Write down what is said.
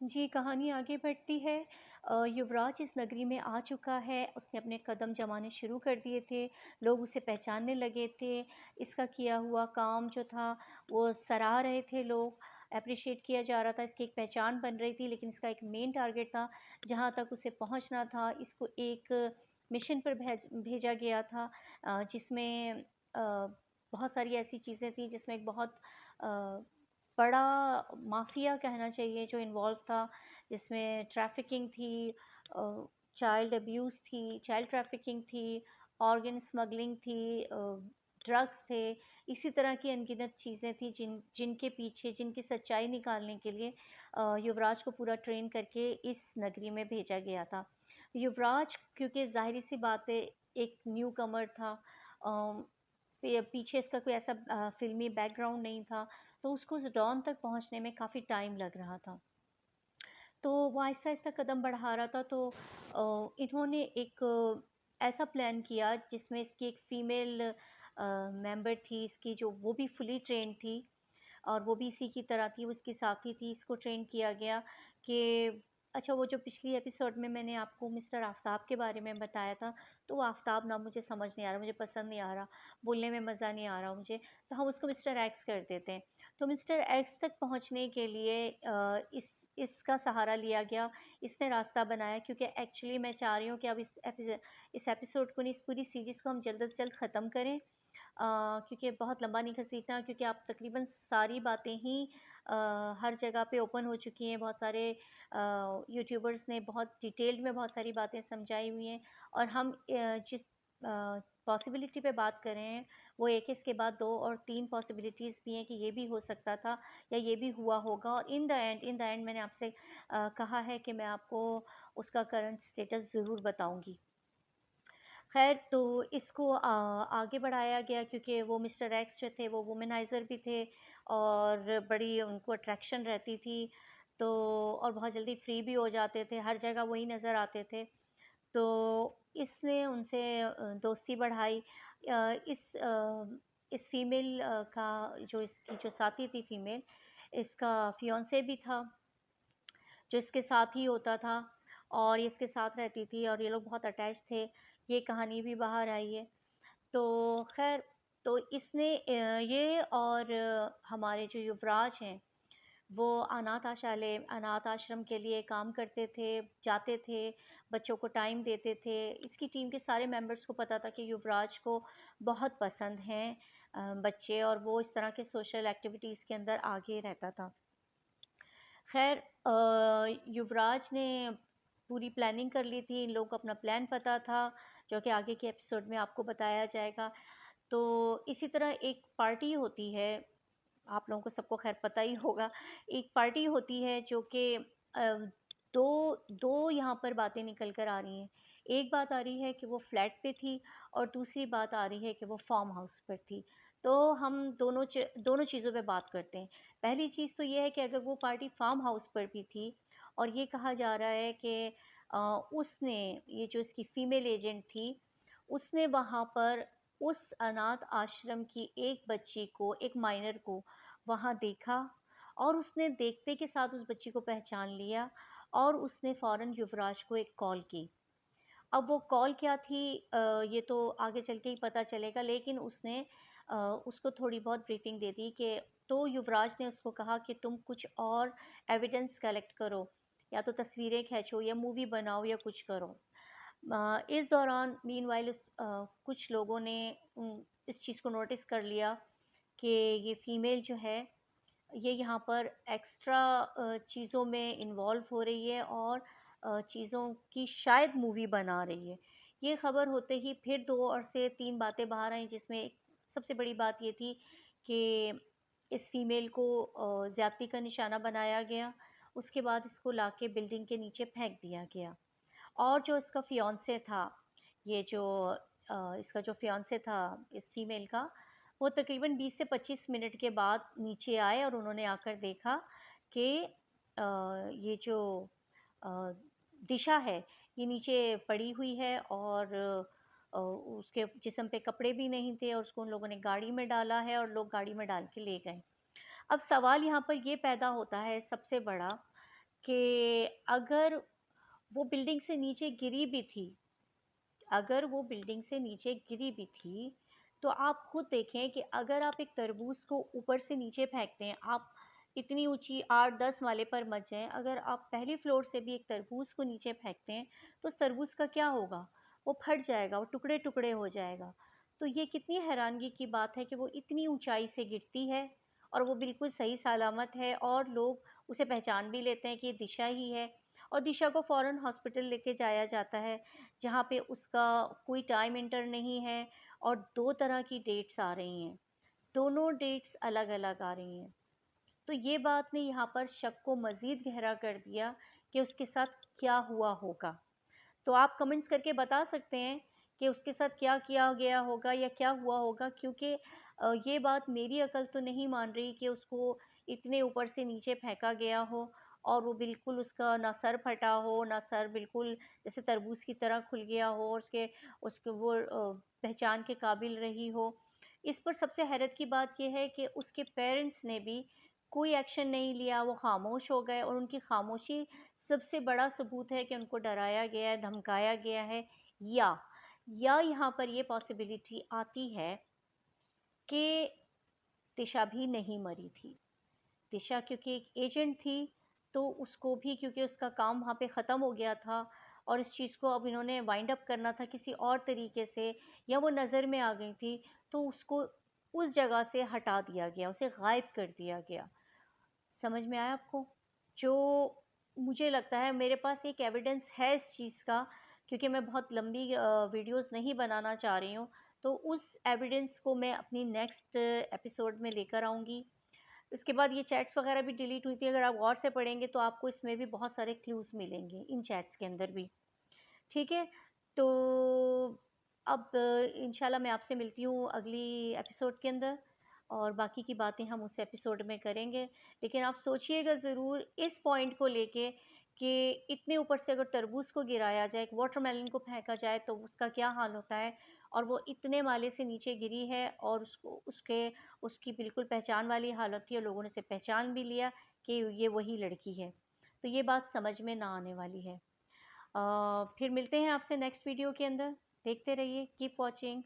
जी, कहानी आगे बढ़ती है। युवराज इस नगरी में आ चुका है, उसने अपने कदम जमाने शुरू कर दिए थे, लोग उसे पहचानने लगे थे, इसका किया हुआ काम जो था वो सराह रहे थे लोग, एप्रिशिएट किया जा रहा था, इसकी एक पहचान बन रही थी। लेकिन इसका एक मेन टारगेट था, जहाँ तक उसे पहुँचना था, इसको एक मिशन पर भेजा गया था, जिसमें बहुत सारी ऐसी चीज़ें थी, जिसमें एक बहुत अ, बड़ा माफिया कहना चाहिए जो इन्वॉल्व था, जिसमें ट्रैफिकिंग थी, चाइल्ड अब्यूज़ थी, चाइल्ड ट्रैफिकिंग थी, ऑर्गन स्मगलिंग थी, ड्रग्स थे। इसी तरह की अनगिनत चीज़ें थी जिनके पीछे जिनकी सच्चाई निकालने के लिए युवराज को पूरा ट्रेन करके इस नगरी में भेजा गया था। युवराज क्योंकि ज़ाहिर सी बात है, एक न्यू कमर था, पीछे इसका कोई ऐसा फ़िल्मी बैकग्राउंड नहीं था, तो उसको उस डॉन तक पहुँचने में काफ़ी टाइम लग रहा था। तो वो आहिस्ता-आहिस्ता कदम बढ़ा रहा था, तो इन्होंने एक ऐसा प्लान किया जिसमें इसकी एक फ़ीमेल मेंबर थी, इसकी जो वो भी फुली ट्रेन्ड थी और वो भी इसी की तरह थी, वो इसकी साथी थी। इसको ट्रेन किया गया कि अच्छा, वो जो पिछली एपिसोड में मैंने आपको मिस्टर आफ़ताब के बारे में बताया था, तो वो आफ़ताब नाम मुझे समझ नहीं आ रहा, मुझे पसंद नहीं आ रहा, बोलने में मज़ा नहीं आ रहा मुझे, तो हम उसको मिस्टर एक्स कर देते हैं। तो मिस्टर एक्स तक पहुँचने के लिए इसका सहारा लिया गया, इसने रास्ता बनाया, क्योंकि एक्चुअली मैं चाह रही हूँ कि अब इस एपिसोड को नहीं, इस पूरी सीरीज़ को हम जल्द से जल्द ख़त्म करें, क्योंकि बहुत लंबा नहीं घसीटना, क्योंकि आप तकरीबन सारी बातें ही हर जगह पे ओपन हो चुकी हैं। बहुत सारे यूट्यूबर्स ने बहुत डिटेल्ड में बहुत सारी बातें समझाई हुई हैं, और हम जिस पॉसिबिलिटी पे बात कर रहे हैं, वो एक इसके बाद 2 और 3 पॉसिबिलिटीज़ भी हैं कि ये भी हो सकता था या ये भी हुआ होगा, और इन द एंड मैंने आपसे कहा है कि मैं आपको उसका करंट स्टेटस ज़रूर बताऊँगी। ख़ैर, तो इसको आगे बढ़ाया गया, क्योंकि वो मिस्टर एक्स जो थे वो वुमेनाइज़र भी थे और बड़ी उनको अट्रैक्शन रहती थी, तो और बहुत जल्दी फ्री भी हो जाते थे, हर जगह वही नज़र आते थे। तो इसने उनसे दोस्ती बढ़ाई। इस फीमेल का जो इसकी जो साथी थी फीमेल, इसका फियांसे भी था, जो इसके साथ ही होता था, और ये इसके साथ रहती थी और ये लोग बहुत अटैच थे। ये कहानी भी बाहर आई है। तो ख़ैर, तो इसने ये और हमारे जो युवराज हैं, वो अनाथ आश्रम के लिए काम करते थे, जाते थे, बच्चों को टाइम देते थे। इसकी टीम के सारे मेंबर्स को पता था कि युवराज को बहुत पसंद हैं बच्चे, और वो इस तरह के सोशल एक्टिविटीज़ के अंदर आगे रहता था। ख़ैर, युवराज ने पूरी प्लानिंग कर ली थी, इन लोगों को अपना प्लान पता था, जो कि आगे के एपिसोड में आपको बताया जाएगा। तो इसी तरह एक पार्टी होती है, आप लोगों को सबको ख़ैर पता ही होगा। एक पार्टी होती है जो कि दो दो यहाँ पर बातें निकल कर आ रही हैं। एक बात आ रही है कि वो फ्लैट पे थी, और दूसरी बात आ रही है कि वो फार्म हाउस पर थी। तो हम दोनों चीज़ों पे बात करते हैं। पहली चीज़ तो ये है कि अगर वो पार्टी फार्म हाउस पर भी थी, और ये कहा जा रहा है कि अ, उसने, ये जो इसकी फीमेल एजेंट थी, उसने वहाँ पर उस अनाथ आश्रम की एक बच्ची को, एक माइनर को वहाँ देखा, और उसने देखते के साथ उस बच्ची को पहचान लिया, और उसने फ़ौरन युवराज को एक कॉल की। अब वो कॉल क्या थी, ये तो आगे चल के ही पता चलेगा, लेकिन उसने उसको थोड़ी बहुत ब्रीफिंग दे दी कि, तो युवराज ने उसको कहा कि तुम कुछ और एविडेंस कलेक्ट करो, या तो तस्वीरें खींचो या मूवी बनाओ या कुछ करो। इस दौरान मीनवाइल कुछ लोगों ने इस चीज़ को नोटिस कर लिया कि ये फ़ीमेल जो है, ये यहाँ पर एक्स्ट्रा चीज़ों में इन्वॉल्व हो रही है, और चीज़ों की शायद मूवी बना रही है। ये खबर होते ही फिर 2 और से 3 बातें बाहर आईं, जिसमें एक सबसे बड़ी बात ये थी कि इस फ़ीमेल को ज़्यादती का निशाना बनाया गया। उसके बाद इसको लाके बिल्डिंग के नीचे फेंक दिया गया। और जो इसका फियांसे था, ये जो इसका जो फियांसे था इस फीमेल का, वो तकरीबन 20 से 25 मिनट के बाद नीचे आए, और उन्होंने आकर देखा कि ये जो अ, दिशा है, ये नीचे पड़ी हुई है, और उसके जिस्म पे कपड़े भी नहीं थे, और उसको उन लोगों ने गाड़ी में डाला है, और लोग गाड़ी में डाल के ले गए। अब सवाल यहाँ पर ये पैदा होता है सबसे बड़ा, कि अगर वो बिल्डिंग से नीचे गिरी भी थी, अगर वो बिल्डिंग से नीचे गिरी भी थी, तो आप खुद देखें कि अगर आप एक तरबूज़ को ऊपर से नीचे फेंकते हैं, आप इतनी ऊँची 8-10 माले पर मत जाएँ, अगर आप पहली फ्लोर से भी एक तरबूज़ को नीचे फेंकते हैं, तो उस तरबूज़ का क्या होगा? वो फट जाएगा, वो टुकड़े-टुकड़े हो जाएगा। तो ये कितनी हैरानगी की बात है कि वो इतनी ऊँचाई से गिरती है और वो बिल्कुल सही सलामत है और लोग उसे पहचान भी लेते हैं कि ये दिशा ही है और दिशा को फ़ौरन हॉस्पिटल लेके जाया जाता है, जहाँ पे उसका कोई टाइम एंटर नहीं है और 2 तरह की डेट्स आ रही हैं। दोनों डेट्स अलग-अलग आ रही हैं। तो ये बात ने यहाँ पर शक को मज़ीद गहरा कर दिया कि उसके साथ क्या हुआ होगा। तो आप कमेंट्स करके बता सकते हैं कि उसके साथ क्या किया गया होगा या क्या हुआ होगा, क्योंकि ये बात मेरी अकल तो नहीं मान रही कि उसको इतने ऊपर से नीचे फेंका गया हो और वो बिल्कुल उसका ना सर फटा हो, ना सर बिल्कुल जैसे तरबूज की तरह खुल गया हो और उसके उसके वो पहचान के काबिल रही हो। इस पर सबसे हैरत की बात ये है कि उसके पेरेंट्स ने भी कोई एक्शन नहीं लिया, वो खामोश हो गए और उनकी खामोशी सबसे बड़ा सबूत है कि उनको डराया गया है, धमकाया गया है, या यहाँ पर ये पॉसिबिलिटी आती है कि दिशा भी नहीं मरी थी। दिशा क्योंकि एक एजेंट थी, तो उसको भी क्योंकि उसका काम वहाँ पे ख़त्म हो गया था और इस चीज़ को अब इन्होंने वाइंड अप करना था किसी और तरीके से, या वो नज़र में आ गई थी, तो उसको उस जगह से हटा दिया गया, उसे गायब कर दिया गया। समझ में आया आपको? जो मुझे लगता है मेरे पास एक एविडेंस है इस चीज़ का, क्योंकि मैं बहुत लंबी वीडियोस नहीं बनाना चाह रही हूँ, तो उस एविडेंस को मैं अपनी नेक्स्ट एपिसोड में लेकर आऊँगी। इसके बाद ये चैट्स वगैरह भी डिलीट हुई थी, अगर आप गौर से पढ़ेंगे तो आपको इसमें भी बहुत सारे क्लूज़ मिलेंगे, इन चैट्स के अंदर भी। ठीक है? तो अब इंशाल्लाह मैं आपसे मिलती हूँ अगली एपिसोड के अंदर और बाकी की बातें हम उस एपिसोड में करेंगे। लेकिन आप सोचिएगा ज़रूर इस पॉइंट को लेके कि इतने ऊपर से अगर तरबूज़ को गिराया जाए, एक वाटरमेलन को फेंका जाए तो उसका क्या हाल होता है, और वो इतने माले से नीचे गिरी है और उसकी बिल्कुल पहचान वाली हालत थी और लोगों ने उसे पहचान भी लिया कि ये वही लड़की है। तो ये बात समझ में ना आने वाली है। फिर मिलते हैं आपसे नेक्स्ट वीडियो के अंदर। देखते रहिए, कीप वॉचिंग।